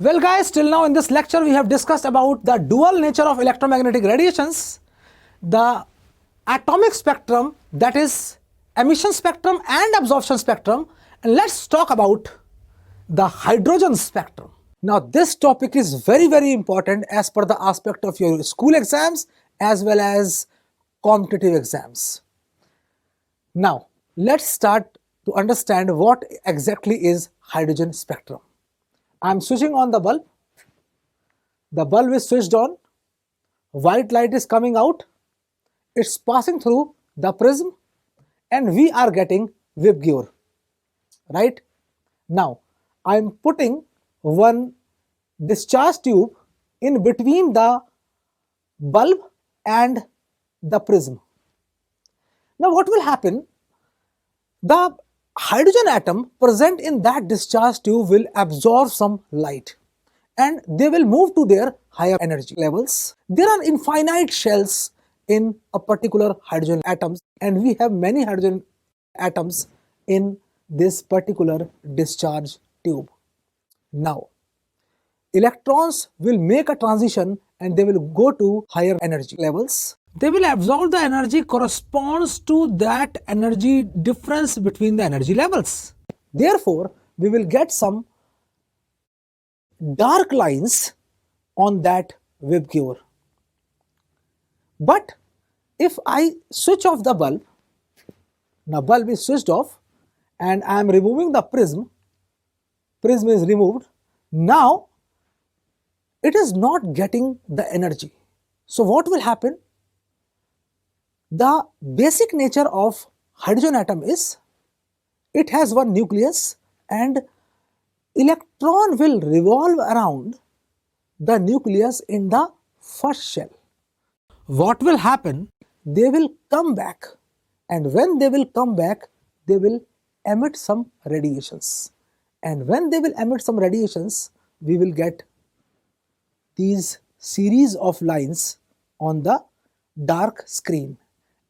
Well guys, till now in this lecture we have discussed about the dual nature of electromagnetic radiations, the atomic spectrum, that is emission spectrum and absorption spectrum, and let's talk about the hydrogen spectrum. Now this topic is very important as per the aspect of your school exams as well as competitive exams. Now let's start to understand what exactly is hydrogen spectrum. I am switching on the bulb is switched on, white light is coming out, it's passing through the prism and we are getting VIBGYOR, right? Now I am putting one discharge tube in between the bulb and the prism. Now what will happen? The hydrogen atom present in that discharge tube will absorb some light and they will move to their higher energy levels. There are infinite shells in a particular hydrogen atoms and we have many hydrogen atoms in this particular discharge tube. Now, electrons will make a transition and they will go to higher energy levels. They will absorb the energy corresponds to that energy difference between the energy levels. Therefore, we will get some dark lines on that VIBGYOR. But if I switch off the bulb, now bulb is switched off and I am removing the prism is removed, now it is not getting the energy. So what will happen? The basic nature of hydrogen atom is it has one nucleus and electron will revolve around the nucleus in the first shell. What will happen? They will come back and when they will come back, they will emit some radiations. And when they will emit some radiations, we will get these series of lines on the dark screen.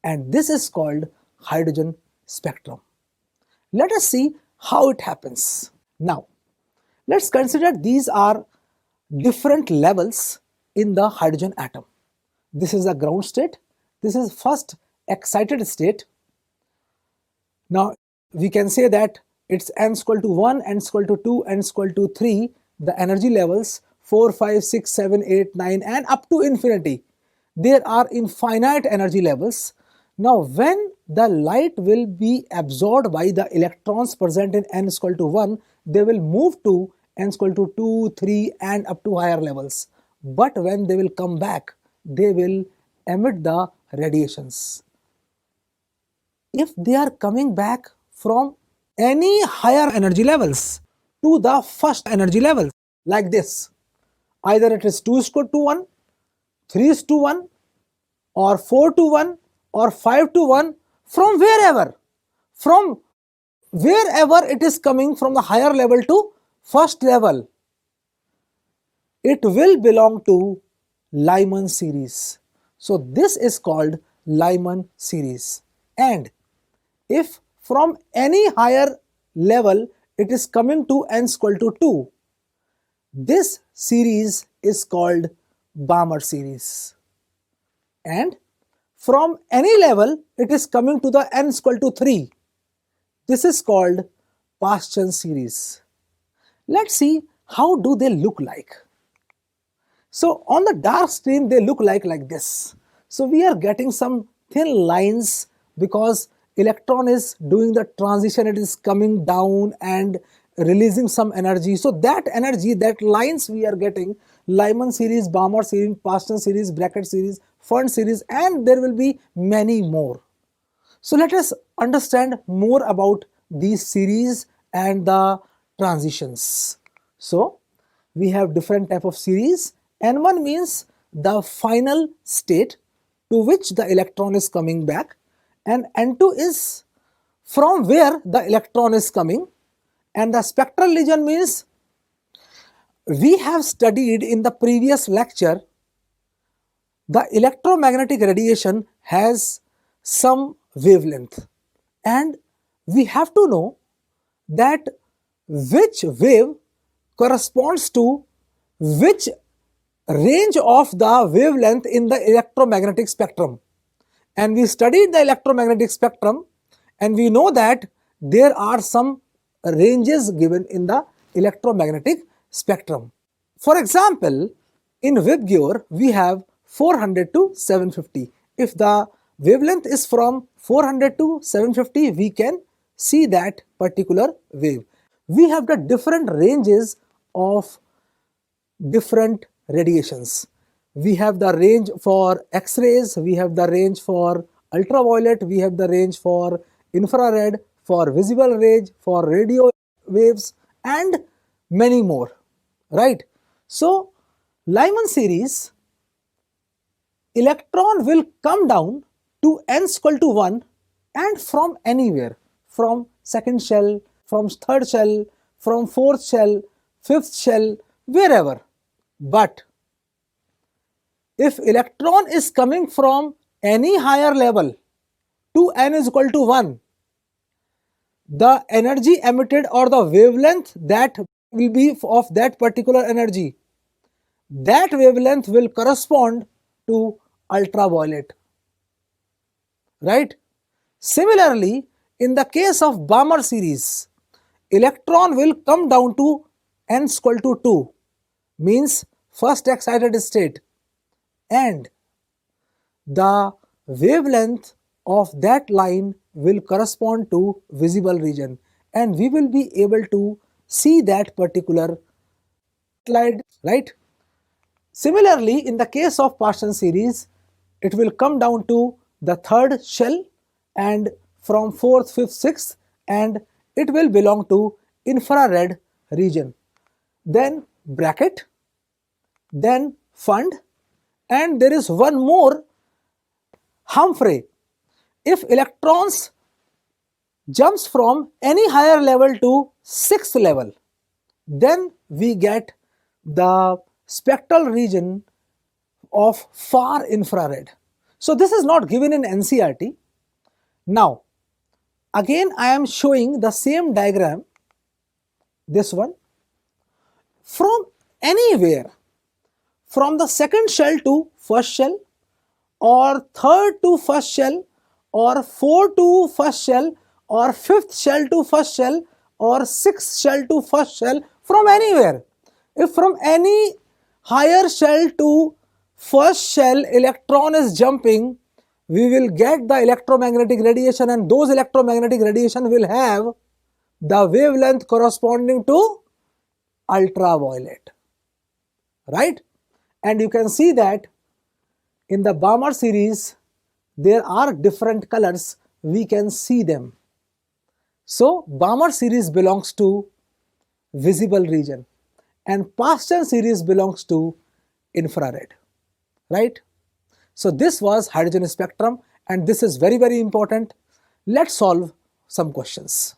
And this is called hydrogen spectrum. Let us see how it happens. Now, let's consider these are different levels in the hydrogen atom. This is the ground state. This is first excited state. Now, we can say that it's n is equal to 1, n is equal to 2, n is equal to 3. The energy levels 4, 5, 6, 7, 8, 9 and up to infinity. There are infinite energy levels. Now, when the light will be absorbed by the electrons present in n is equal to 1, they will move to n is equal to 2, 3 and up to higher levels. But when they will come back, they will emit the radiations. If they are coming back from any higher energy levels to the first energy level, like this, either it is 2 is equal to 1, 3 is to 1 or 4 to 1 or 5 to 1, from wherever it is coming from the higher level to first level, it will belong to Lyman series. So this is called Lyman series. And if from any higher level it is coming to n is equal to 2, this series is called Balmer series. And from any level it is coming to the n is equal to 3. This is called Paschen series. Let's see how do they look like. So on the dark screen they look like this. So we are getting some thin lines because electron is doing the transition, it is coming down and releasing some energy. So that energy, that lines we are getting, Lyman series, Balmer series, Paschen series, Brackett series, Fermi series, and there will be many more. So let us understand more about these series and the transitions. So we have different type of series. N1 means the final state to which the electron is coming back, and N2 is from where the electron is coming, and the spectral region means we have studied in the previous lecture the electromagnetic radiation has some wavelength and we have to know that which wave corresponds to which range of the wavelength in the electromagnetic spectrum. And we studied the electromagnetic spectrum, and we know that there are some ranges given in the electromagnetic spectrum. For example, in WebGear, we have 400 to 750. If the wavelength is from 400 to 750, we can see that particular wave. We have the different ranges of different radiations. We have the range for X-rays, we have the range for ultraviolet, we have the range for infrared, for visible range, for radio waves, and many more, right? So, Lyman series, electron will come down to n equal to 1 and from anywhere, from second shell, from third shell, from fourth shell, fifth shell, wherever. But if electron is coming from any higher level to n is equal to 1, the energy emitted or the wavelength that will be of that particular energy, that wavelength will correspond to ultraviolet, right? Similarly, in the case of Balmer series, electron will come down to n is equal to 2, means first excited state, and the wavelength of that line will correspond to visible region, and we will be able to see that particular slide, right? Similarly, in the case of Paschen series, it will come down to the third shell and from fourth, fifth, sixth, and it will belong to infrared region. Then bracket, then fund, and there is one more, Humphrey. If electrons jumps from any higher level to 6th level, then we get the spectral region of far infrared. So this is not given in NCERT. Now, again I am showing the same diagram, this one, from anywhere, from the second shell to first shell, or third to first shell, or fourth to first shell, or fifth shell to first shell, or sixth shell to first shell, from anywhere. If from any higher shell to first shell electron is jumping, we will get the electromagnetic radiation, and those electromagnetic radiation will have the wavelength corresponding to ultraviolet, right? And you can see that in the Balmer series, there are different colors, we can see them. So, Balmer series belongs to visible region and Paschen series belongs to infrared, right? So, this was hydrogen spectrum, and this is very, very important. Let's solve some questions.